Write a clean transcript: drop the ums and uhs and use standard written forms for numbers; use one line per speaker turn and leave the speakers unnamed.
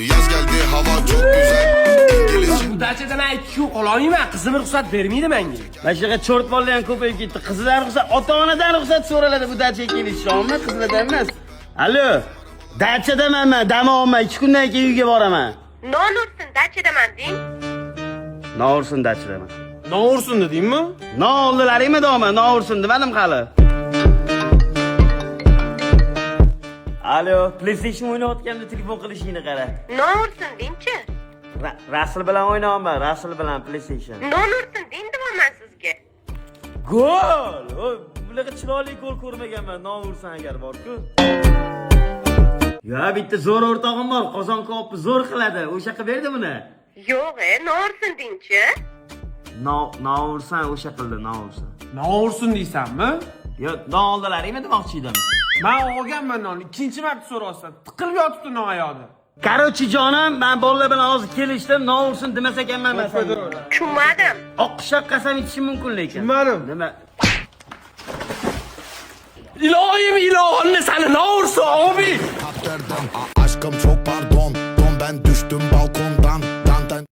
Yaz geldi, hava çok güzel. İngilizce.
Bu dachadan aytishga qololmayman. Qizim ruxsat bermaydi menga.
Mana shu yerga cho'rt bola ham ko'payib ketdi. Qizlar ruxsat, ota-onadan ruxsat so'raladi bu dachaga kelishishmi? Qizlardan emas. Allo. Dachadaman men, dam olmay 2 kundan keyin uyga boraman.
Non ursin, dachadaman deng.
Noursin dachadaman.
Noursin dedingmi?
Non oldilaringmi doma? Noursin demadim hali. Allo, PlayStation o'ynayotganda telefon qilishingni qara.
Non ursin dengchi.
Rasul bilan o'ynayapman, Rasul bilan PlayStation.
Non ursin deyapman sizga.
Gol! Oy, bunaqa chiroyli gol ko'rmaganman. Non ursan agar bor-ku. Ya bitta zo'r o'rtog'im bor, qozon kopni zo'r qiladi. O'sha qilib berdi buni.
Yo'q, non ursin dengchi.
Non ursan o'sha qildi, non ursan.
Noursin deysanmi?
Yo, non oldilaringmi demoqchi edim.
Men olganman non. Ikkinchi marta so'rayapsan. Tiqilib yotibdi non oyog'ida.
Qarochi jonim, men bolalar bilan hozir kelishdim, non ursin demasa ekanman men.
Tushunmadim.
Oqqushaq qasam ichishim mumkin lekin.
Tushunmadim.
Nima?
İlohim ilohimni seni noursin abi.
Amsterdam, aşkım çok pardon. Ben düştüm balkona.